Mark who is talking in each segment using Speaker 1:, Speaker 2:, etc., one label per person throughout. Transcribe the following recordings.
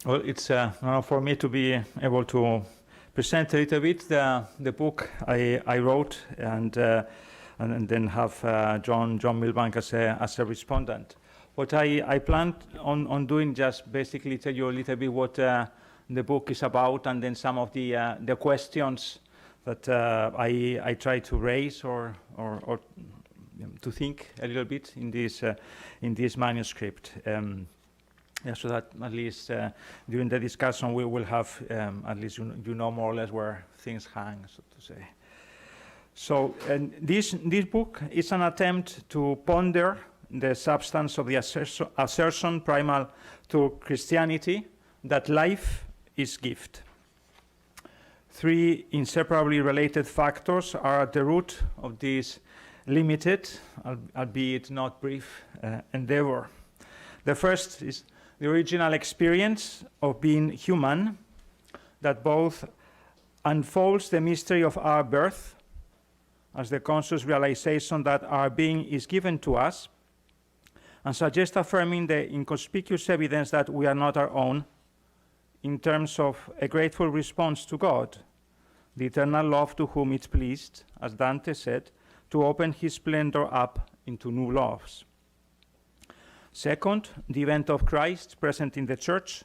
Speaker 1: Well, it's now for me to be able to present a little bit the book I wrote, and then have John Milbank as a respondent. What I planned on doing, just basically tell you a little bit what the book is about, and then some of the questions that I try to raise or to think a little bit in this manuscript. Yeah, so that at least during the discussion we will have at least you know more or less where things hang, so to say. So this book is an attempt to ponder the substance of the assertion primal to Christianity that life is gift. Three inseparably related factors are at the root of this limited, albeit not brief, endeavor. The first is the original experience of being human that both unfolds the mystery of our birth as the conscious realization that our being is given to us, and suggests affirming the inconspicuous evidence that we are not our own in terms of a grateful response to God, the eternal love to whom it pleased, as Dante said, to open his splendor up into new loves. Second, the event of Christ present in the Church,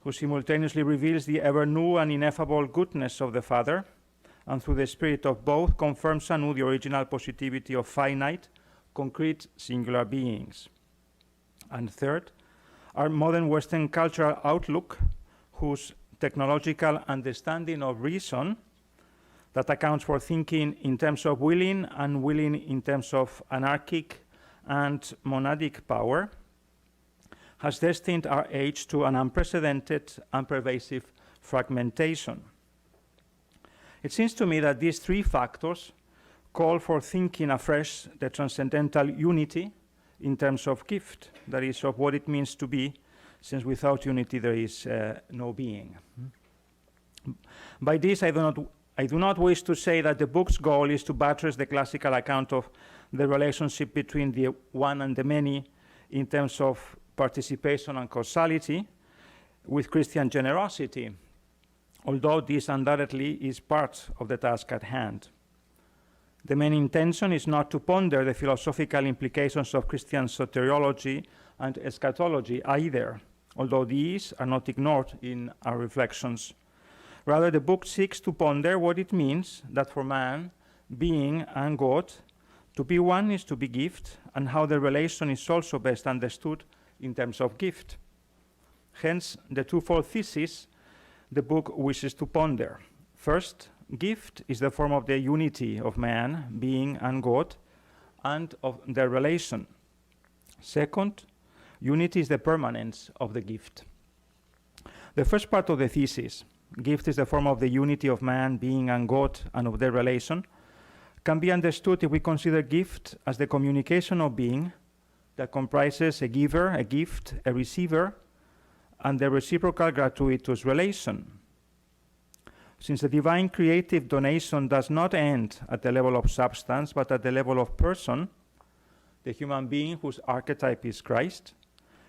Speaker 1: who simultaneously reveals the ever new and ineffable goodness of the Father, and through the Spirit of both confirms anew the original positivity of finite, concrete, singular beings. And third, our modern Western cultural outlook, whose technological understanding of reason that accounts for thinking in terms of willing and willing in terms of anarchic and monadic power, has destined our age to an unprecedented and pervasive fragmentation. It seems to me that these three factors call for thinking afresh the transcendental unity in terms of gift, that is, of what it means to be, since without unity there is no being. By this, I do not wish to say that the book's goal is to buttress the classical account of the relationship between the one and the many in terms of participation and causality with Christian generosity, although this undoubtedly is part of the task at hand. The main intention is not to ponder the philosophical implications of Christian soteriology and eschatology either, although these are not ignored in our reflections. Rather, the book seeks to ponder what it means that for man, being, and God, to be one is to be gift, and how the relation is also best understood in terms of gift. Hence, the twofold thesis the book wishes to ponder. First, gift is the form of the unity of man, being, and God, and of their relation. Second, unity is the permanence of the gift. The first part of the thesis, gift is the form of the unity of man, being, and God, and of their relation, can be understood if we consider gift as the communication of being that comprises a giver, a gift, a receiver, and the reciprocal gratuitous relation. Since the divine creative donation does not end at the level of substance, but at the level of person, the human being whose archetype is Christ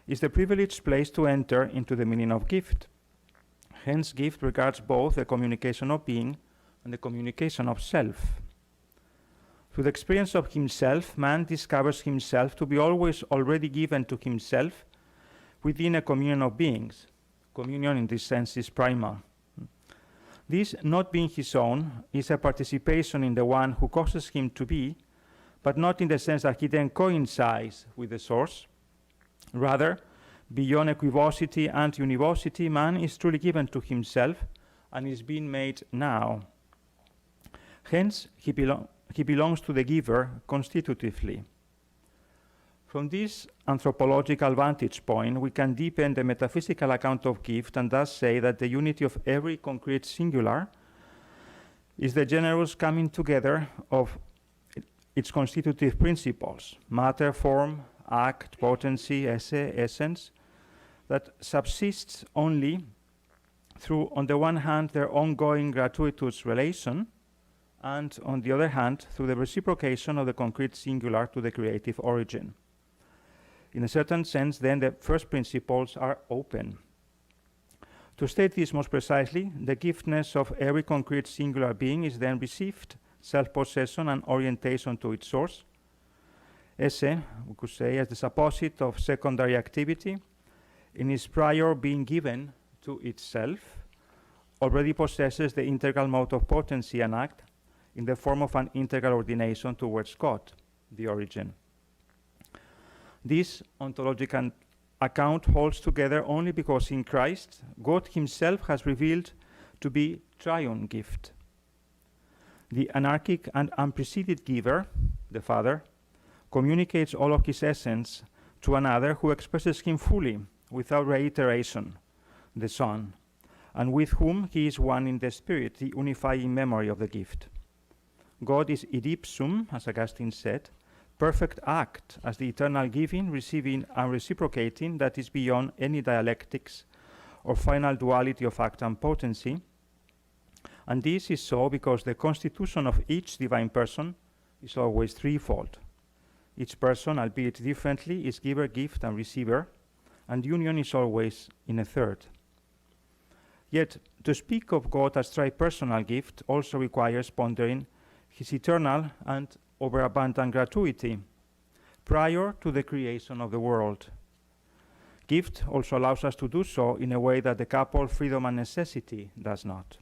Speaker 1: is the privileged place to enter into the meaning of gift. Hence, gift regards both the communication of being and the communication of self. Through the experience of himself, man discovers himself to be always already given to himself within a communion of beings. Communion in this sense is primal. This not being his own is a participation in the one who causes him to be, but not in the sense that he then coincides with the source. Rather, beyond equivocity and univocity, man is truly given to himself and is being made now. Hence, he belongs to the giver constitutively. From this anthropological vantage point, we can deepen the metaphysical account of gift and thus say that the unity of every concrete singular is the generous coming together of its constitutive principles, matter, form, act, potency, esse, essence, that subsists only through, on the one hand, their ongoing gratuitous relation, and on the other hand, through the reciprocation of the concrete singular to the creative origin. In a certain sense, then, the first principles are open. To state this most precisely, the giftedness of every concrete singular being is then received, self-possession and orientation to its source. Esse, we could say, as the supposite of secondary activity, in its prior being given to itself, already possesses the integral mode of potency and act in the form of an integral ordination towards God, the origin. This ontological account holds together only because in Christ, God himself has revealed to be triune gift. The anarchic and unpreceded giver, the Father, communicates all of his essence to another who expresses him fully, without reiteration, the Son, and with whom he is one in the Spirit, the unifying memory of the gift. God is id ipsum, as Augustine said, perfect act, as the eternal giving, receiving, and reciprocating that is beyond any dialectics or final duality of act and potency. And this is so because the constitution of each divine person is always threefold. Each person, albeit differently, is giver, gift, and receiver, and union is always in a third. Yet, to speak of God as tripersonal gift also requires pondering his eternal and overabundant gratuity prior to the creation of the world. Gift also allows us to do so in a way that the couple freedom and necessity does not.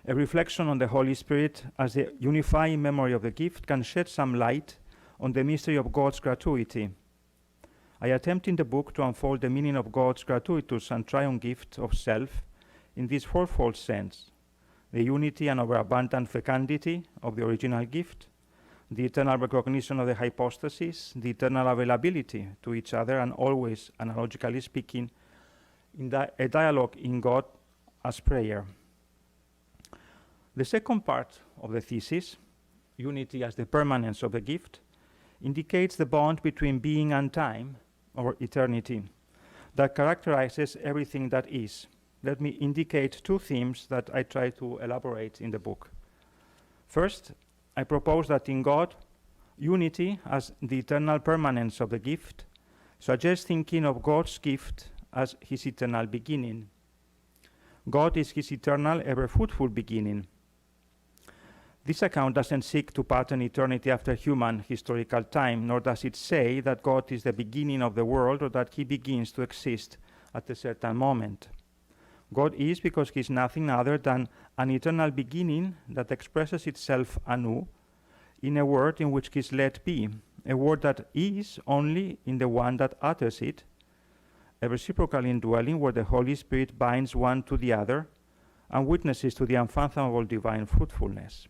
Speaker 1: A reflection on the Holy Spirit as the unifying memory of the gift can shed some light on the mystery of God's gratuity. I attempt in the book to unfold the meaning of God's gratuitous and triune gift of self in this fourfold sense: the unity and overabundant fecundity of the original gift, the eternal recognition of the hypostasis, the eternal availability to each other, and always, analogically speaking, in a dialogue in God as prayer. The second part of the thesis, unity as the permanence of the gift, indicates the bond between being and time, or eternity, that characterizes everything that is. Let me indicate two themes that I try to elaborate in the book. First, I propose that in God, unity as the eternal permanence of the gift suggests thinking of God's gift as his eternal beginning. God is his eternal, ever fruitful beginning. This account doesn't seek to pattern eternity after human historical time, nor does it say that God is the beginning of the world or that he begins to exist at a certain moment. God is because he is nothing other than an eternal beginning that expresses itself anew in a word in which he is let be, a word that is only in the one that utters it, a reciprocal indwelling where the Holy Spirit binds one to the other and witnesses to the unfathomable divine fruitfulness.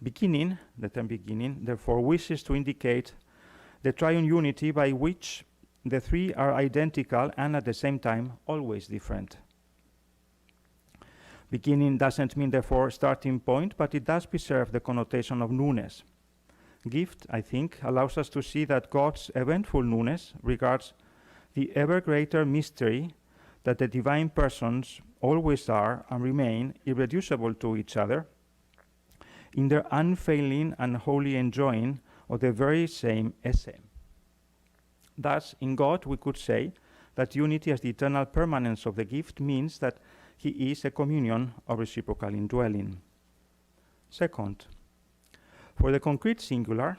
Speaker 1: Beginning, the term beginning, therefore wishes to indicate the triune unity by which the three are identical and at the same time always different. Beginning doesn't mean therefore starting point, but it does preserve the connotation of newness. Gift, I think, allows us to see that God's eventful newness regards the ever greater mystery that the divine persons always are and remain irreducible to each other in their unfailing and holy enjoying of the very same esse. Thus, in God, we could say that unity as the eternal permanence of the gift means that he is a communion of reciprocal indwelling. Second, for the concrete singular,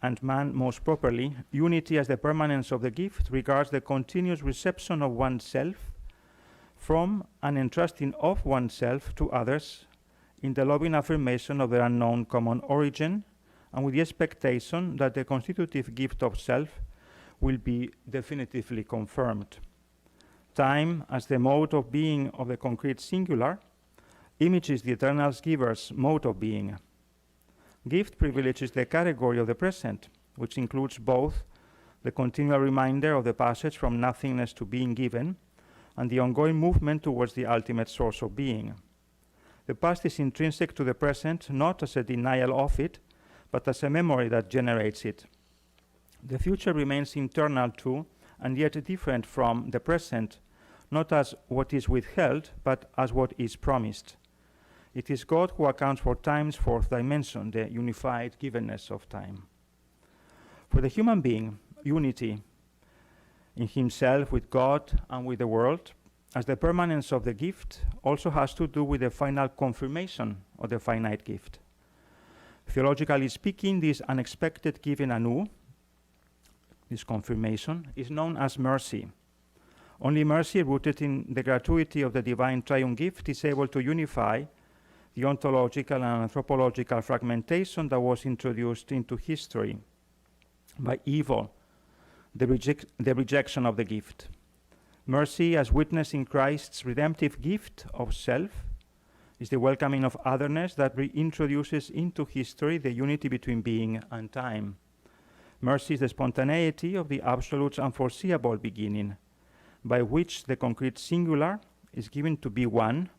Speaker 1: and man most properly, unity as the permanence of the gift regards the continuous reception of oneself from and entrusting of oneself to others in the loving affirmation of their unknown common origin, and with the expectation that the constitutive gift of self will be definitively confirmed. Time, as the mode of being of the concrete singular, images the eternal giver's mode of being. Gift privileges the category of the present, which includes both the continual reminder of the passage from nothingness to being given and the ongoing movement towards the ultimate source of being. The past is intrinsic to the present, not as a denial of it, but as a memory that generates it. The future remains internal to, and yet different from, the present, not as what is withheld, but as what is promised. It is God who accounts for time's fourth dimension, the unified givenness of time. For the human being, unity in himself, with God, and with the world, as the permanence of the gift also has to do with the final confirmation of the finite gift. Theologically speaking, this unexpected given anew, this confirmation, is known as mercy. Only mercy, rooted in the gratuity of the divine triune gift, is able to unify the ontological and anthropological fragmentation that was introduced into history by evil, the rejection of the gift. Mercy, as witnessed in Christ's redemptive gift of self, is the welcoming of otherness that reintroduces into history the unity between being and time. Mercy is the spontaneity of the absolute's unforeseeable beginning, by which the concrete singular is given to be one,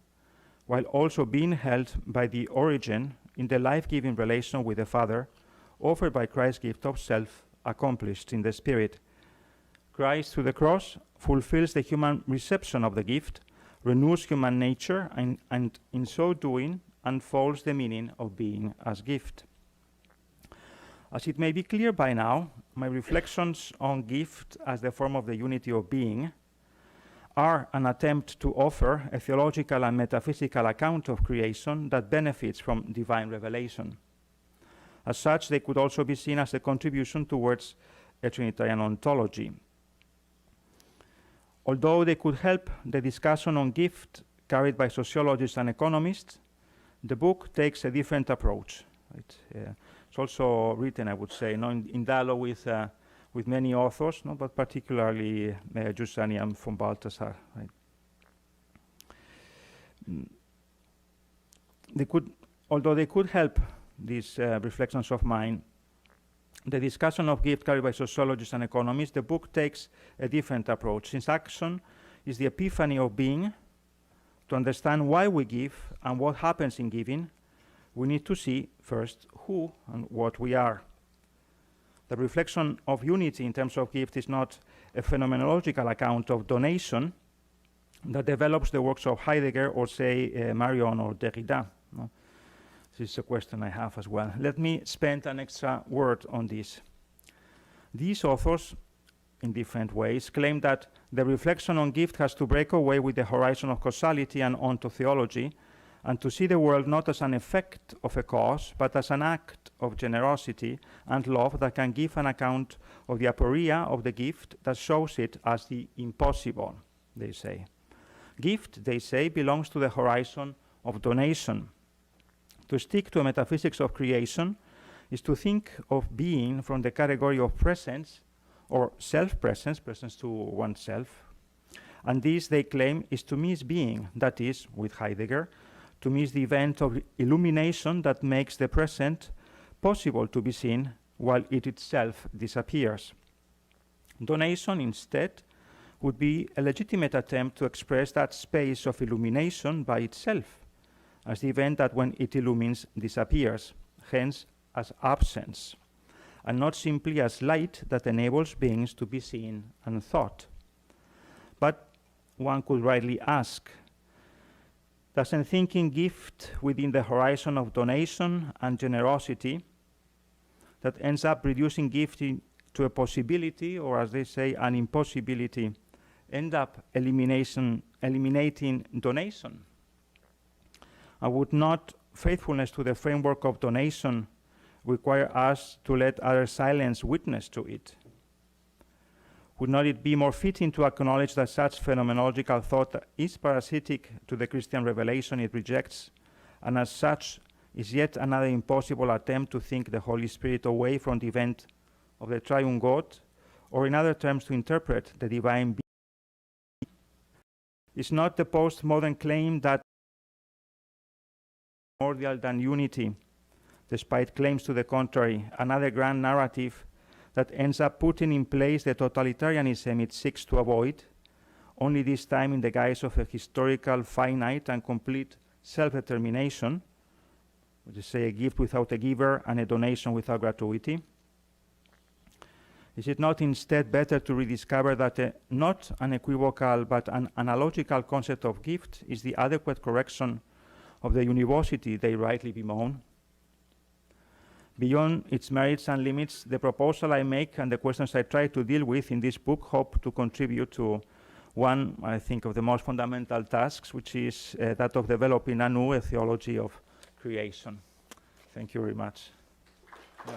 Speaker 1: while also being held by the origin in the life-giving relation with the Father, offered by Christ's gift of self, accomplished in the Spirit. Christ, through the cross, fulfills the human reception of the gift, renews human nature, and in so doing, unfolds the meaning of being as gift. As it may be clear by now, my reflections on gift as the form of the unity of being are an attempt to offer a theological and metaphysical account of creation that benefits from divine revelation. As such, they could also be seen as a contribution towards a Trinitarian ontology. Although they could help the discussion on gift carried by sociologists and economists, the book takes a different approach. Right? It's also written, I would say, in dialogue with many authors, but particularly Giussani von Balthasar. Right? Although they could help these reflections of mine, the discussion of gift carried by sociologists and economists, the book takes a different approach. Since action is the epiphany of being, to understand why we give and what happens in giving, we need to see first who and what we are. The reflection of unity in terms of gift is not a phenomenological account of donation that develops the works of Heidegger or, say, Marion or Derrida. No? This is a question I have as well. Let me spend an extra word on this. These authors, in different ways, claim that the reflection on gift has to break away with the horizon of causality and ontotheology, and to see the world not as an effect of a cause, but as an act of generosity and love that can give an account of the aporia of the gift that shows it as the impossible, they say. Gift, they say, belongs to the horizon of donation. To stick to a metaphysics of creation is to think of being from the category of presence or self-presence, presence to oneself. And this, they claim, is to miss being, that is, with Heidegger, to miss the event of illumination that makes the present possible to be seen while it itself disappears. Donation, instead, would be a legitimate attempt to express that space of illumination by itself, as the event that when it illumines disappears, hence as absence, and not simply as light that enables beings to be seen and thought. But one could rightly ask, doesn't thinking gift within the horizon of donation and generosity that ends up reducing gift to a possibility, or as they say, an impossibility, end up eliminating donation? And would not faithfulness to the framework of donation require us to let others silence witness to it? Would not it be more fitting to acknowledge that such phenomenological thought is parasitic to the Christian revelation it rejects, and as such is yet another impossible attempt to think the Holy Spirit away from the event of the triune God, or in other terms to interpret the divine being? Is not the postmodern claim that more primordial than unity, despite claims to the contrary, another grand narrative that ends up putting in place the totalitarianism it seeks to avoid, only this time in the guise of a historical, finite, and complete self-determination, which is, say, a gift without a giver and a donation without gratuity? Is it not instead better to rediscover that not an equivocal but an analogical concept of gift is the adequate correction of the univocity they rightly bemoan? Beyond its merits and limits, the proposal I make and the questions I try to deal with in this book hope to contribute to one, I think, of the most fundamental tasks, which is that of developing anew a theology of creation. Thank you very much. Yeah.